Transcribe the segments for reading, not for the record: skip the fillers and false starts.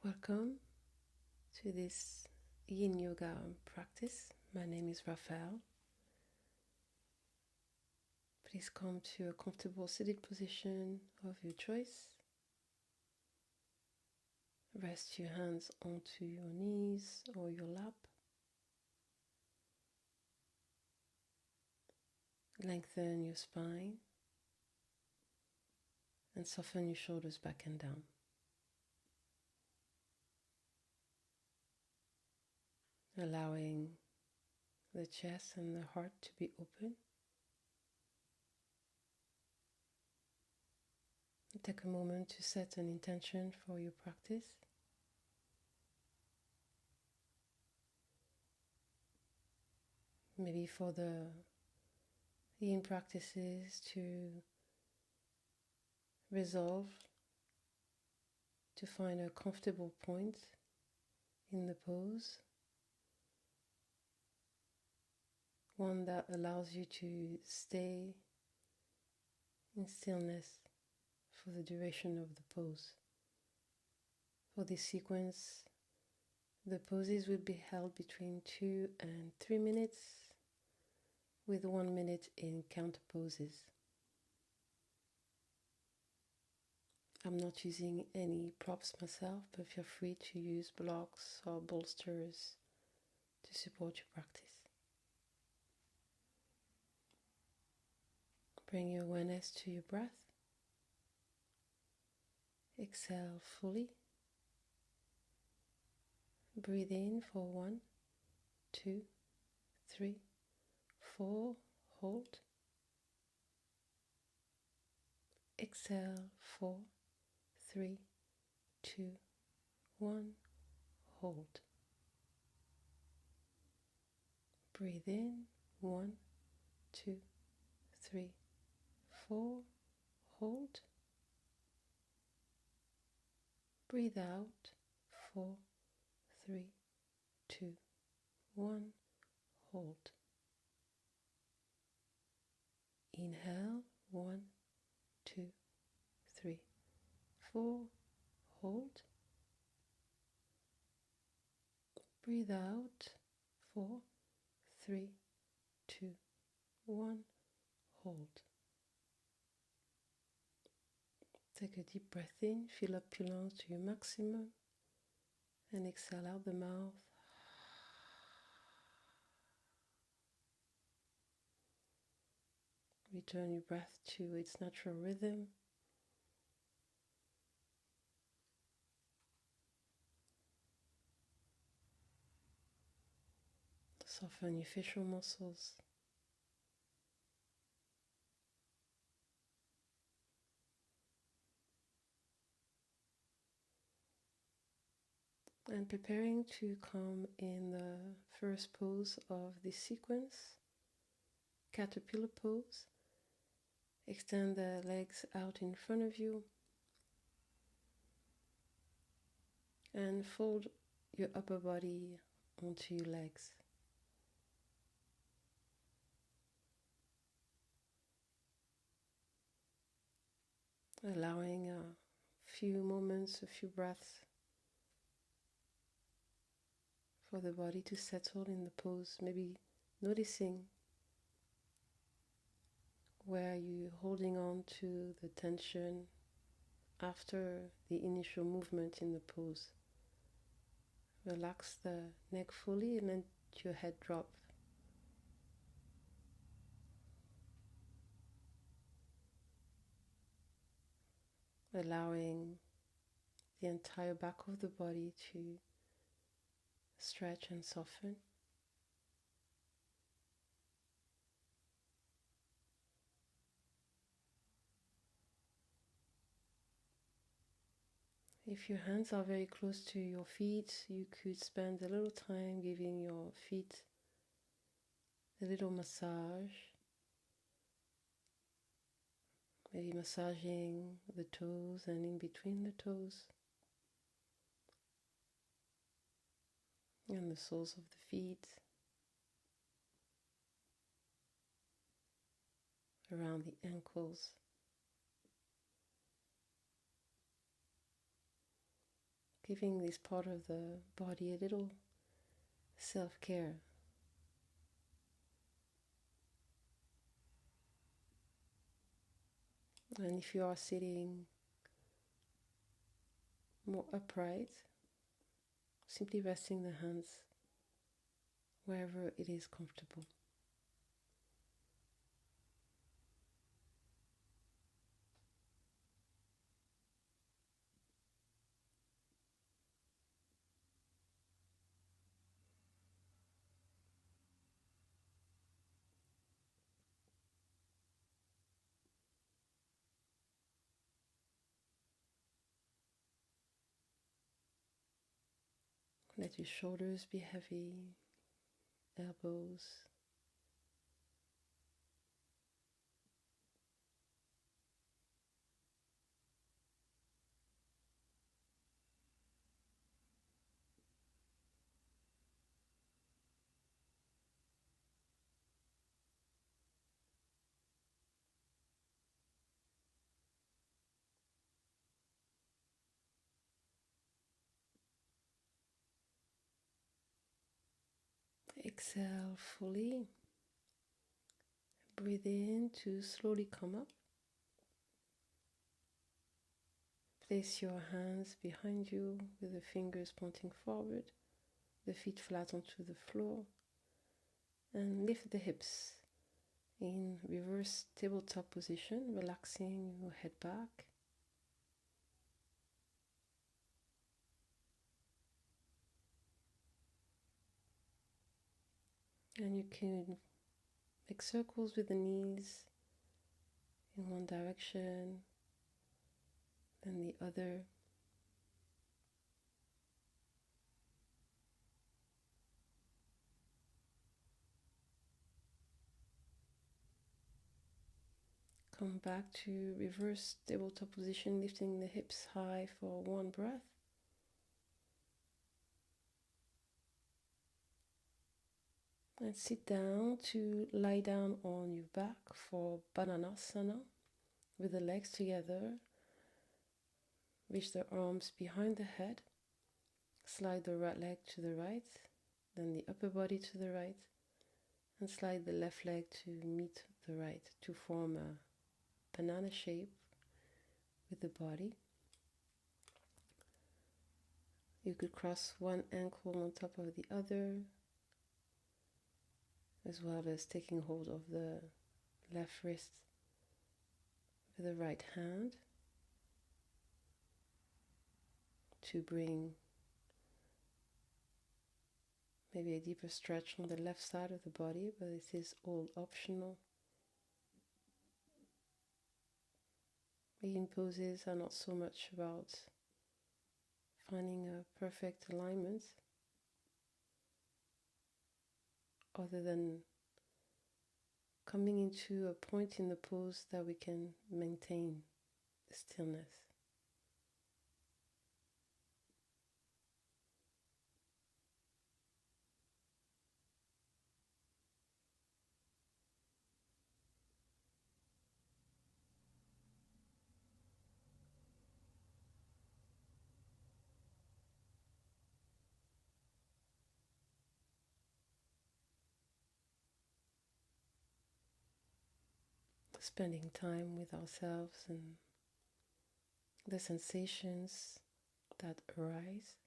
Welcome to this Yin Yoga practice. My name is Raphael. Please come to a comfortable seated position of your choice. Rest your hands onto your knees or your lap. Lengthen your spine and soften your shoulders back and down. Allowing the chest and the heart to be open. Take a moment to set an intention for your practice. Maybe for the Yin practices to resolve, to find a comfortable point in the pose. One that allows you to stay in stillness for the duration of the pose. For this sequence, the poses will be held between 2 and 3 minutes, with 1 minute in counter poses. I'm not using any props myself, but feel free to use blocks or bolsters to support your practice. Bring your awareness to your breath. Exhale fully. Breathe in for 1, 2, 3, 4. Hold. Exhale 4, 3, 2, 1. Hold. Breathe in 1, 2, 3, 4. Hold. Breathe out 4, 3, 2, 1. Hold. Inhale 1, 2, 3, 4. Hold. Breathe out 4, 3, 2, 1. Hold. Take a deep breath in, fill up your lungs to your maximum, and exhale out the mouth. Return your breath to its natural rhythm. Soften your facial muscles. And preparing to come in the first pose of this sequence, caterpillar pose. Extend the legs out in front of you and fold your upper body onto your legs. Allowing a few moments, a few breaths for the body to settle in the pose. Maybe noticing where you're holding on to the tension after the initial movement in the pose. Relax the neck fully and let your head drop. Allowing the entire back of the body to stretch and soften. If your hands are very close to your feet, you could spend a little time giving your feet a little massage. Maybe massaging the toes and in between the toes. And the soles of the feet. Around the ankles. giving this part of the body a little self-care. And if you are sitting more upright, simply resting the hands wherever it is comfortable. Let your shoulders be heavy, elbows. Exhale fully. Breathe in to slowly come up. Place your hands behind you with the fingers pointing forward, the feet flat onto the floor, and lift the hips in reverse tabletop position, relaxing your head back. And you can make circles with the knees in one direction, then the other. Come back to reverse tabletop position, lifting the hips high for one breath. And sit down to lie down on your back for Bananasana with the legs together. Reach the arms behind the head. Slide the right leg to the right, then the upper body to the right, and slide the left leg to meet the right to form a banana shape with the body. You could cross one ankle on top of the other, as well as taking hold of the left wrist with the right hand to bring maybe a deeper stretch on the left side of the body, but it is all optional. Yin poses are not so much about finding a perfect alignment, other than coming into a point in the pose that we can maintain the stillness. Spending time with ourselves and the sensations that arise.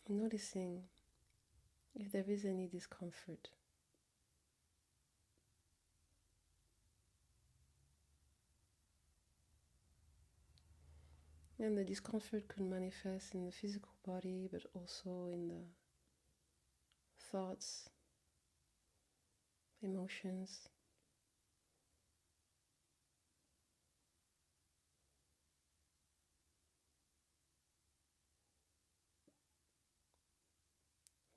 Noticing if there is any discomfort. And the discomfort could manifest in the physical body, but also in the thoughts, emotions.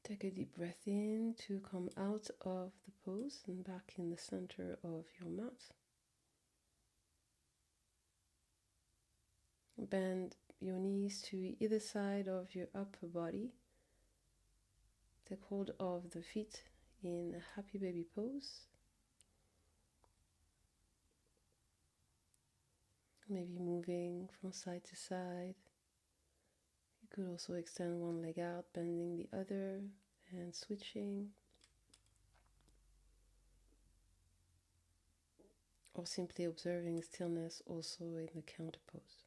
Take a deep breath in to come out of the pose and back in the center of your mat. Bend your knees to either side of your upper body. Take hold of the feet in a happy baby pose. Maybe moving from side to side. You could also extend one leg out, bending the other and switching. Or simply observing stillness also in the counter pose.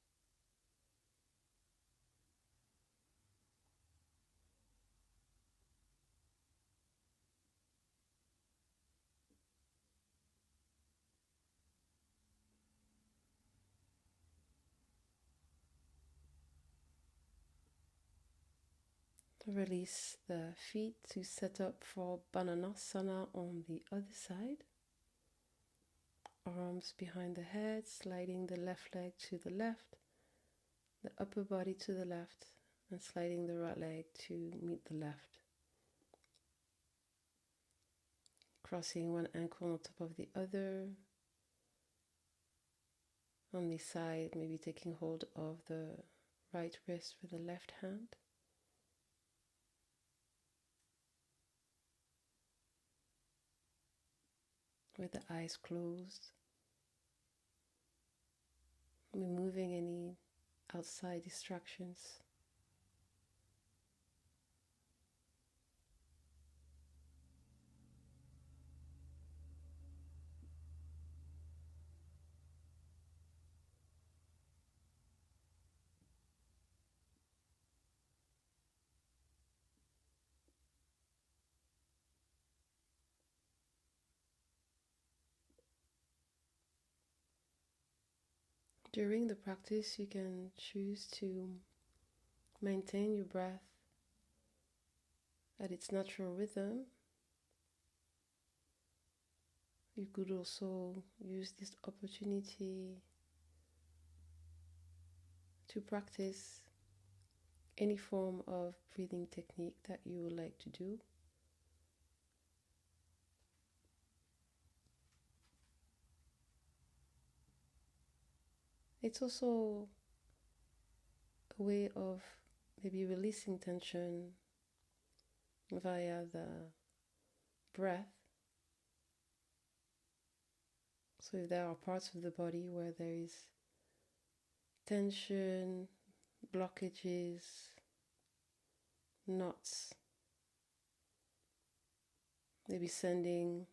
Release the feet to set up for Bananasana on the other side. Arms behind the head, sliding the left leg to the left, the upper body to the left, and sliding the right leg to meet the left. Crossing one ankle on top of the other. On the side, maybe taking hold of the right wrist with the left hand. With the eyes closed, removing any outside distractions. During the practice, you can choose to maintain your breath at its natural rhythm. You could also use this opportunity to practice any form of breathing technique that you would like to do. It's also a way of maybe releasing tension via the breath. So if there are parts of the body where there is tension, blockages, knots, maybe sending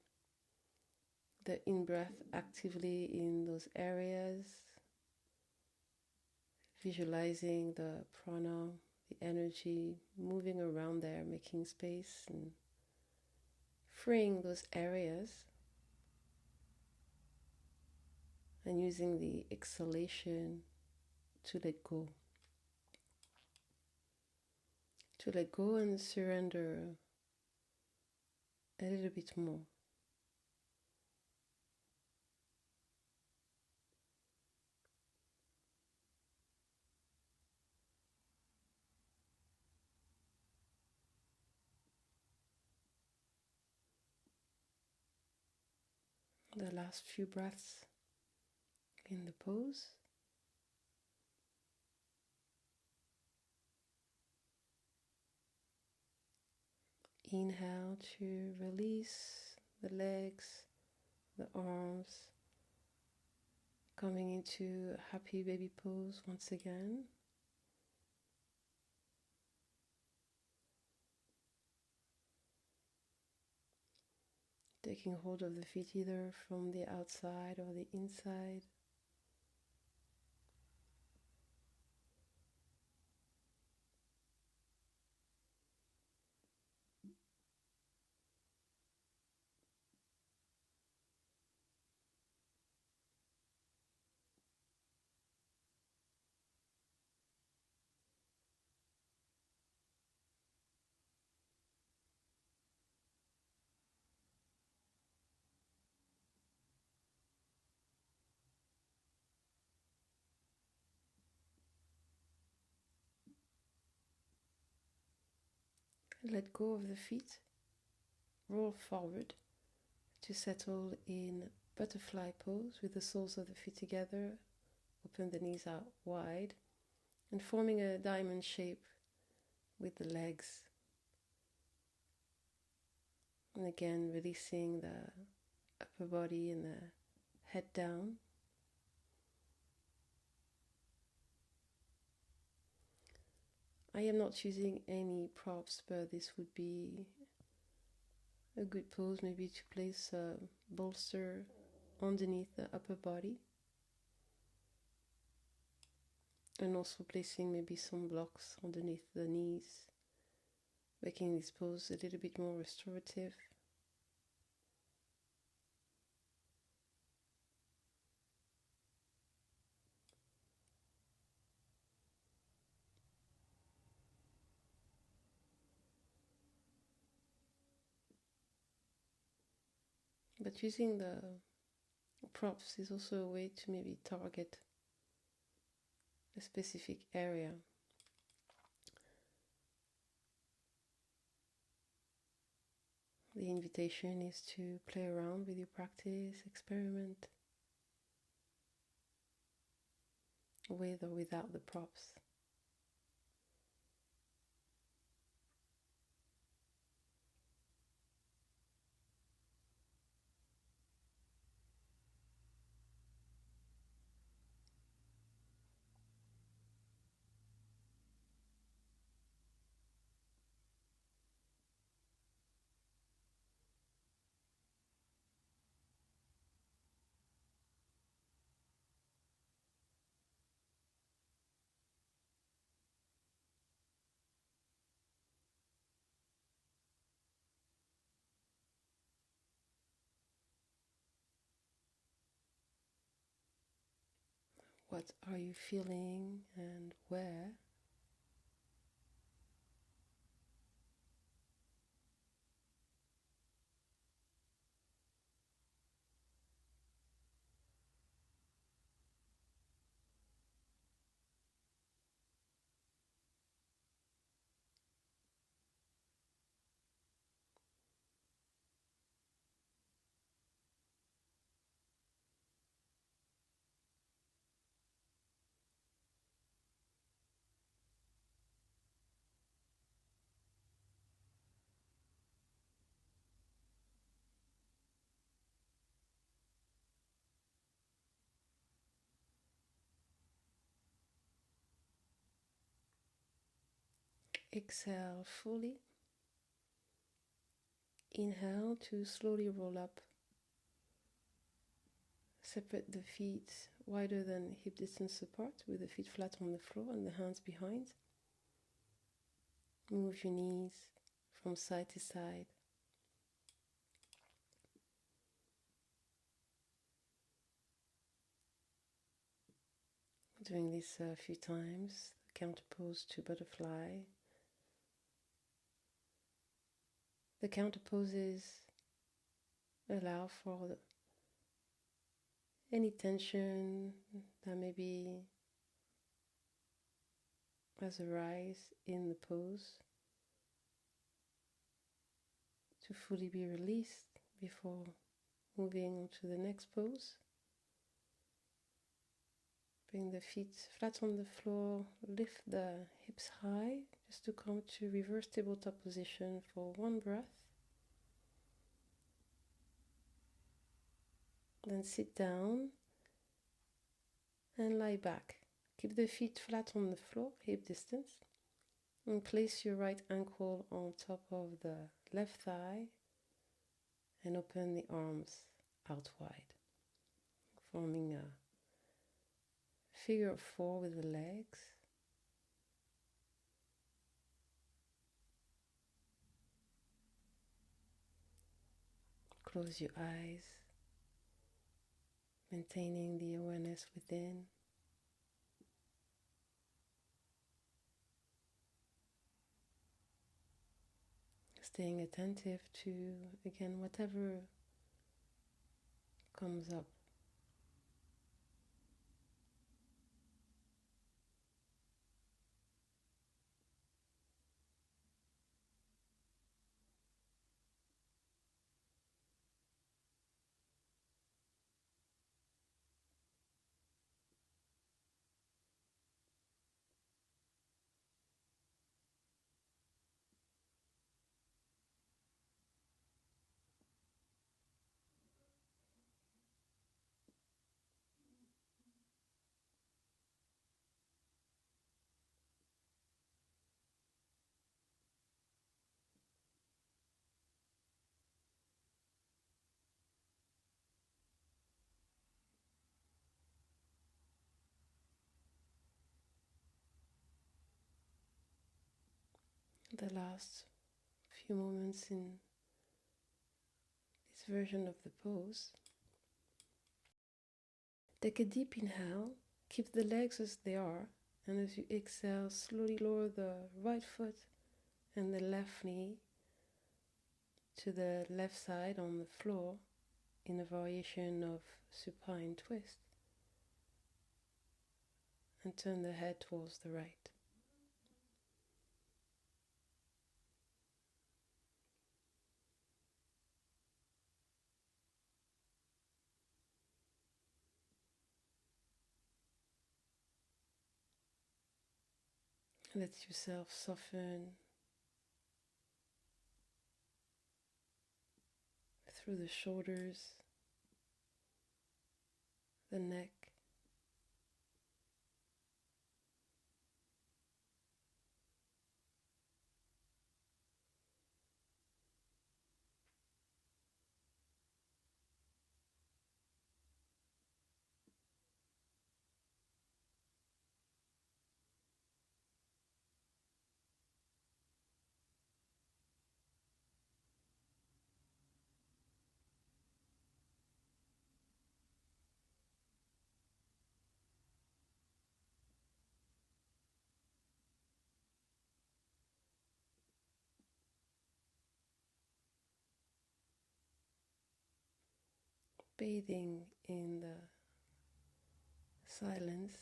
the in-breath actively in those areas, visualizing the prana, the energy moving around there, making space and freeing those areas, and using the exhalation to let go. To let go and surrender a little bit more. The last few breaths in the pose. Inhale to release the legs, the arms, coming into a happy baby pose once again. Taking hold of the feet either from the outside or the inside. let go of the feet, roll forward to settle in butterfly pose with the soles of the feet together, open the knees out wide, and forming a diamond shape with the legs. And again, releasing the upper body and the head down. I am not using any props, but this would be a good pose maybe to place a bolster underneath the upper body. And also placing maybe some blocks underneath the knees, making this pose a little bit more restorative. But using the props is also a way to maybe target a specific area. The invitation is to play around with your practice, experiment with or without the props. What are you feeling and where? Exhale fully. Inhale to slowly roll up. Separate the feet wider than hip distance apart with the feet flat on the floor and the hands behind. Move your knees from side to side. Doing this a few times. Counter pose to butterfly. The counter poses allow for any tension that maybe has arise in the pose to fully be released before moving on to the next pose. Bring the feet flat on the floor, lift the hips high, just to come to reverse tabletop position for one breath. Then sit down and lie back. Keep the feet flat on the floor, hip distance, and place your right ankle on top of the left thigh and open the arms out wide, forming a figure of four with the legs. Close your eyes, maintaining the awareness within. Staying attentive to, again, whatever comes up. the last few moments in this version of the pose. Take a deep inhale, keep the legs as they are, and as you exhale, slowly lower the right foot and the left knee to the left side on the floor in a variation of supine twist, and turn the head towards the right. Let yourself soften through the shoulders, the neck, bathing in the silence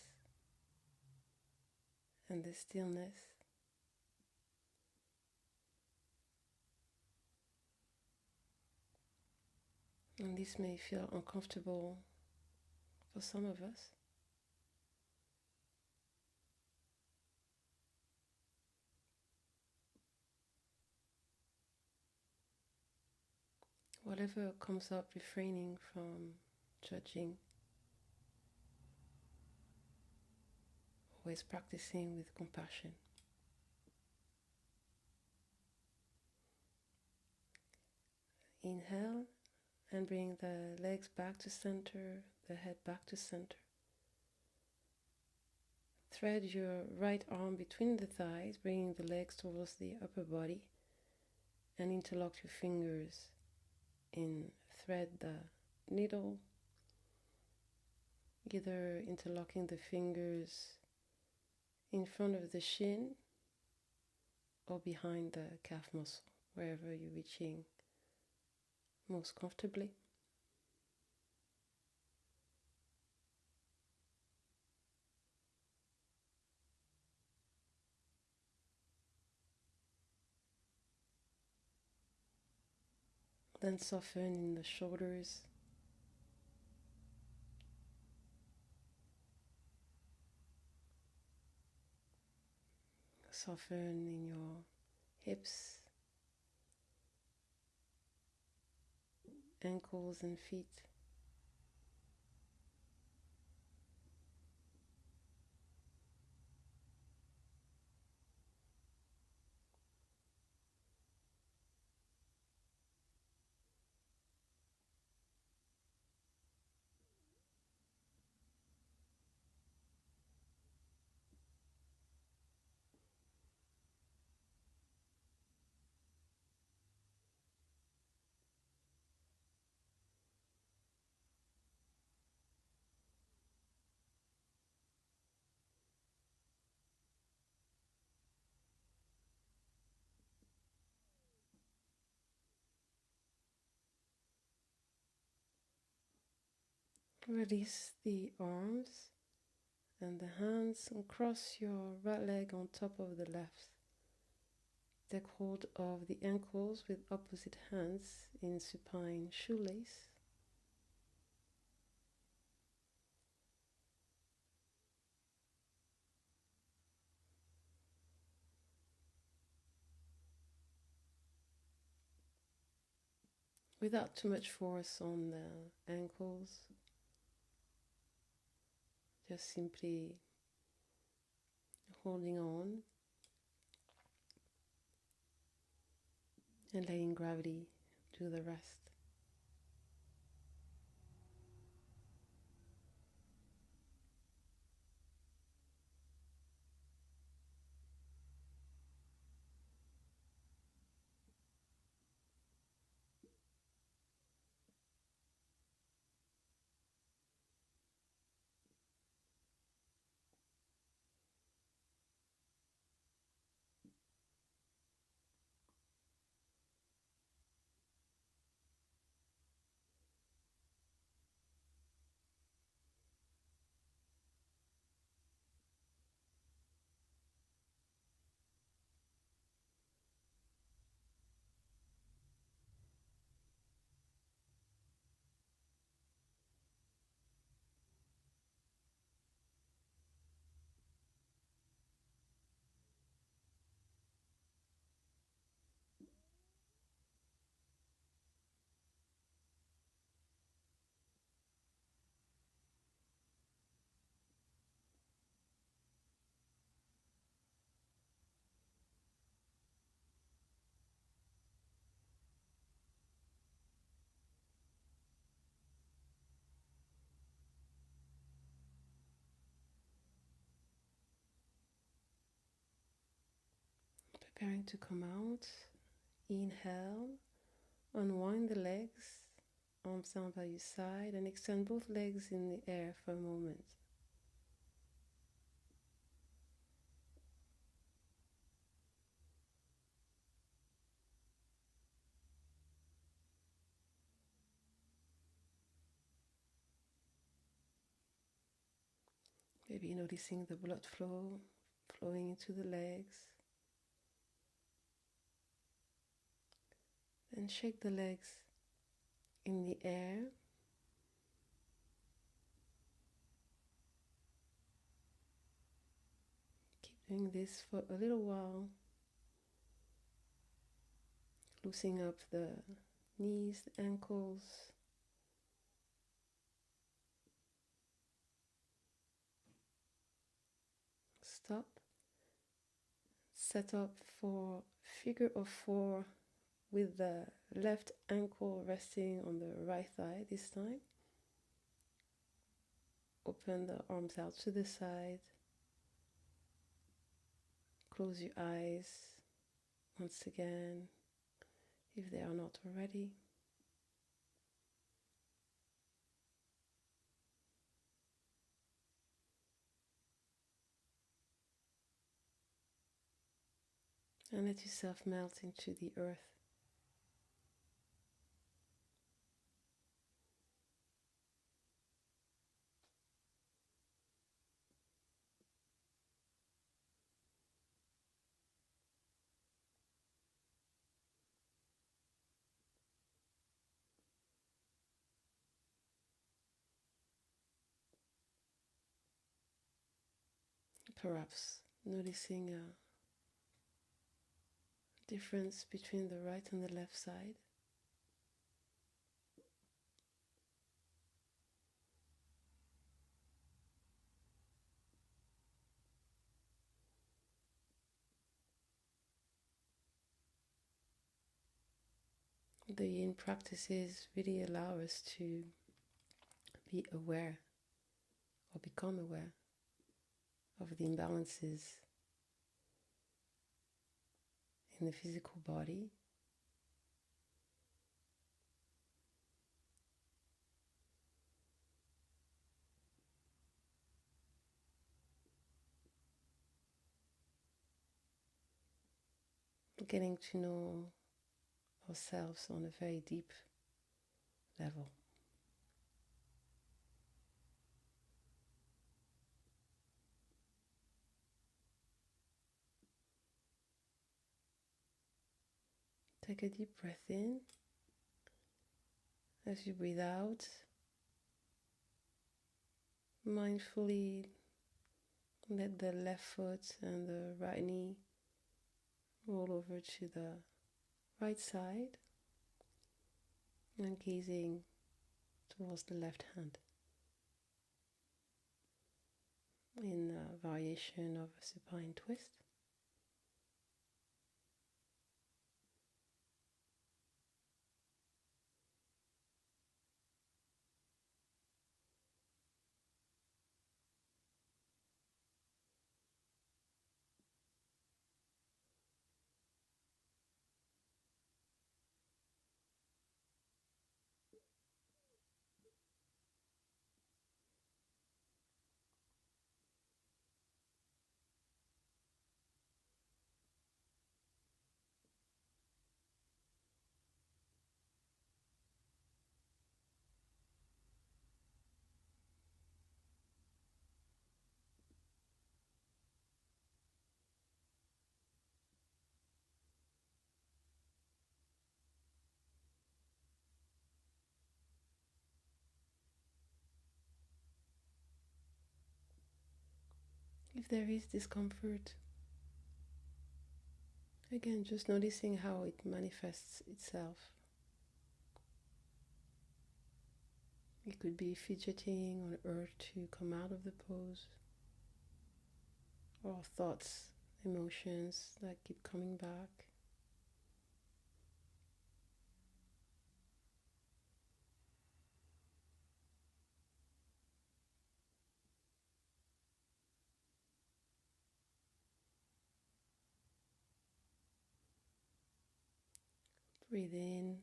and the stillness. And this may feel uncomfortable for some of us. Whatever comes up, refraining from judging, always practicing with compassion. Inhale and bring the legs back to center, the head back to center. Thread your right arm between the thighs, bringing the legs towards the upper body, and interlock your fingers in thread the needle, either interlocking the fingers in front of the shin or behind the calf muscle, wherever you're reaching most comfortably. Then soften in the shoulders, soften in your hips, ankles and feet. Release the arms and the hands and cross your right leg on top of the left. Take hold of the ankles with opposite hands in supine shoelace. Without too much force on the ankles, just simply holding on and letting gravity do the rest. Preparing to come out. Inhale, unwind the legs, arms down by your side, and extend both legs in the air for a moment. Maybe noticing the blood flow flowing into the legs. Then shake the legs in the air. Keep doing this for a little while. Loosening up the knees, the ankles. Stop. Set up for figure of four with the left ankle resting on the right thigh this time. Open the arms out to the side. Close your eyes once again if they are not already. And let yourself melt into the earth. Perhaps noticing a difference between the right and the left side. The yin practices really allow us to be aware or become aware of the imbalances in the physical body. Getting to know ourselves on a very deep level. Take a deep breath in. As you breathe out, mindfully let the left foot and the right knee roll over to the right side and gazing towards the left hand in a variation of a supine twist. If there is discomfort, again, just noticing how it manifests itself. It could be fidgeting on urge to come out of the pose, or thoughts, emotions that keep coming back. Breathe in,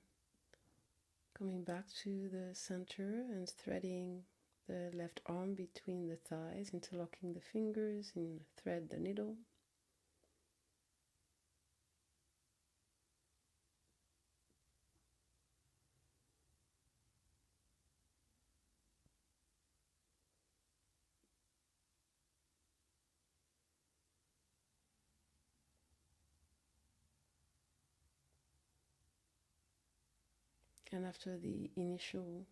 coming back to the center and threading the left arm between the thighs, interlocking the fingers and thread the needle. And after the initial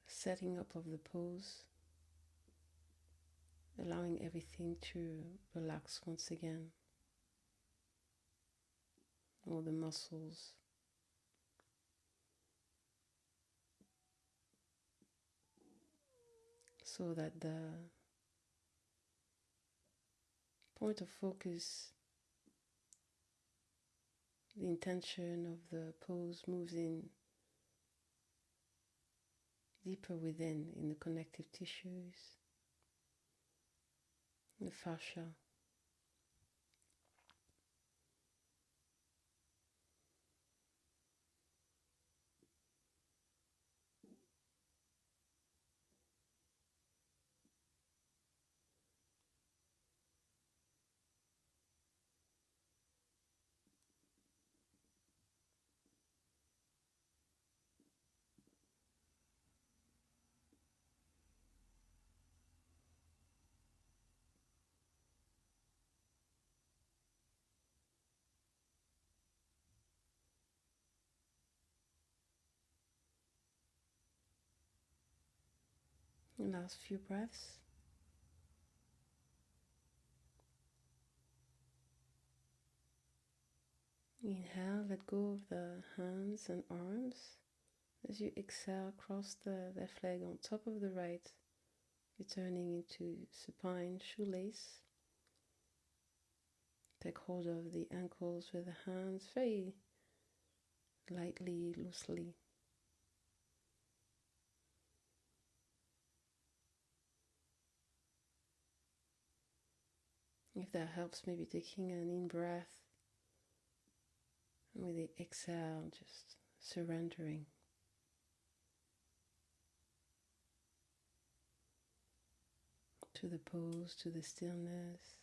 setting up of the pose, allowing everything to relax once again, all the muscles, so that the point of focus, the intention of the pose moves in deeper within in the connective tissues, the fascia. Last few breaths. Inhale, let go of the hands and arms. As you exhale, cross the left leg on top of the right, returning into supine shoelace. Take hold of the ankles with the hands very lightly, loosely. If that helps, maybe taking an in-breath, and with the exhale, just surrendering. To the pose, to the stillness.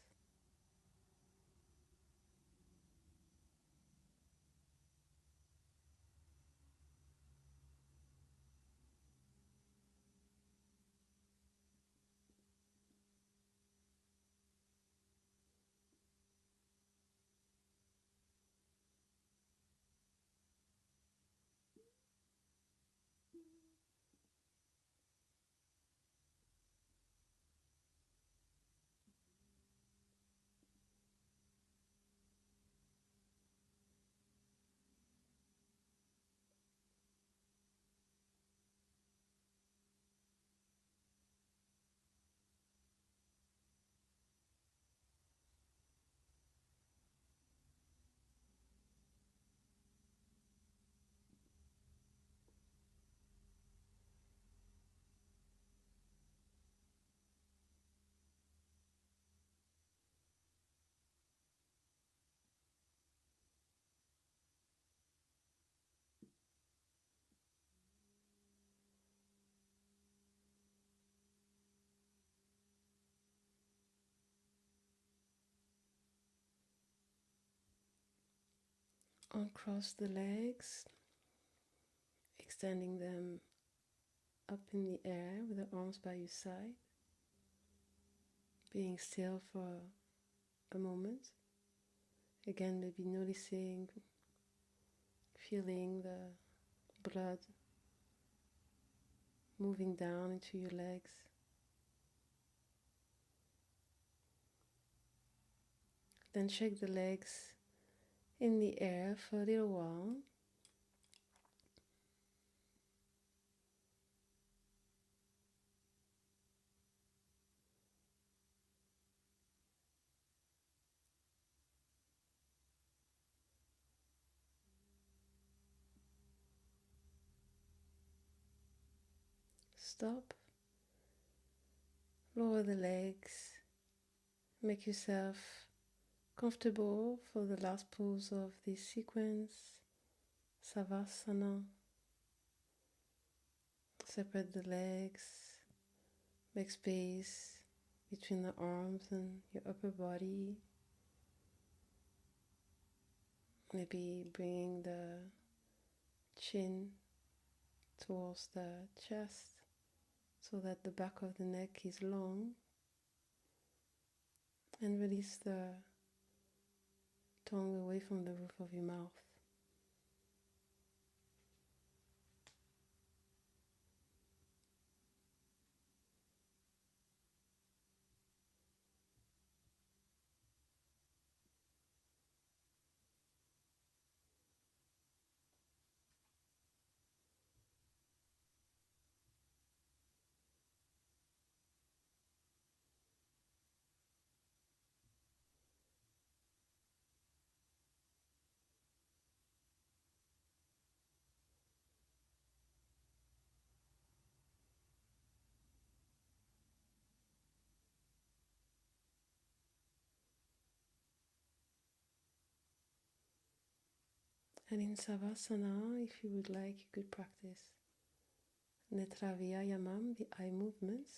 Uncross the legs, extending them up in the air with the arms by your side. Being still for a moment. Again, maybe noticing, feeling the blood moving down into your legs. Then shake the legs in the air for a little while. Stop. Lower the legs. Make yourself Comfortable for the last pose of this sequence, Savasana. Separate the legs, make space between the arms and your upper body. Maybe bringing the chin towards the chest so that the back of the neck is long, and release the tongue away from the roof of your mouth. And in Savasana, if you would like, you could practice Netra Vyayamam, the eye movements,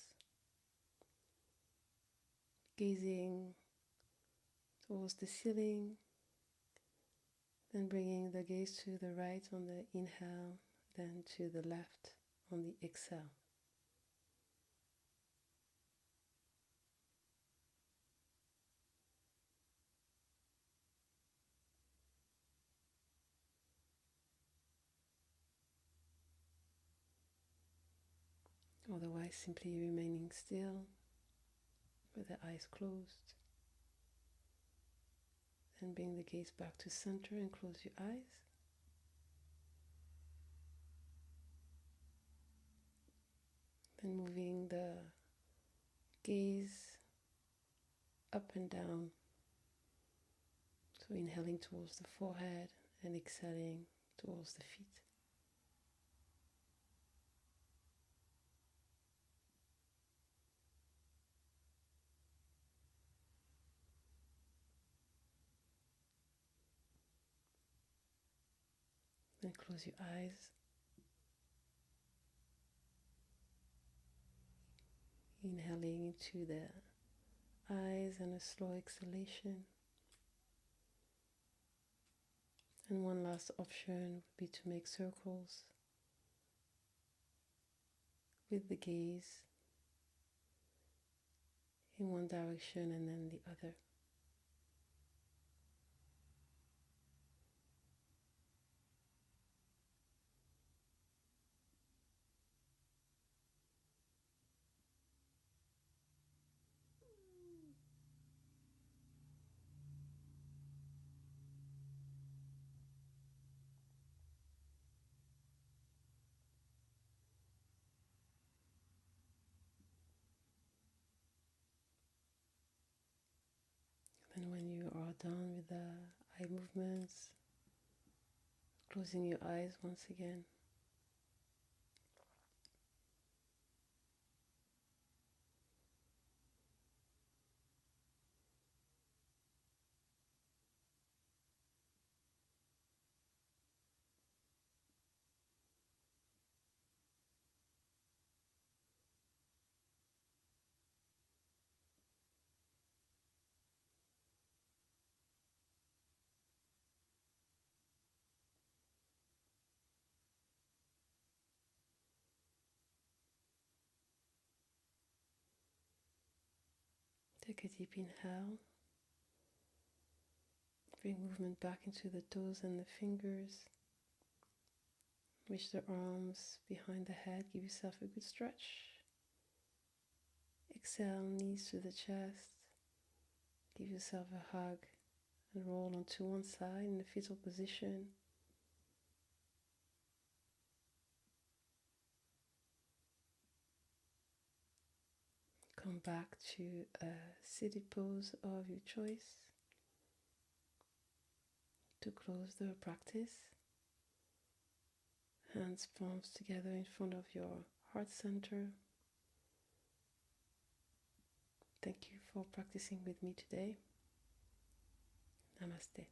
gazing towards the ceiling, then bringing the gaze to the right on the inhale, then to the left on the exhale. Otherwise, simply remaining still with the eyes closed. Then bring the gaze back to center and close your eyes. Then moving the gaze up and down. So inhaling towards the forehead and exhaling towards the feet. Then close your eyes. Inhaling into the eyes and a slow exhalation. And one last option would be to make circles with the gaze in one direction and then the other. And when you are done with the eye movements, closing your eyes once again. Take a deep inhale. Bring movement back into the toes and the fingers. Reach the arms behind the head. Give yourself a good stretch. Exhale, knees to the chest. Give yourself a hug and roll onto one side in the fetal position. Come back to a seated pose of your choice to close the practice. Hands, palms together in front of your heart center. Thank you for practicing with me today. Namaste.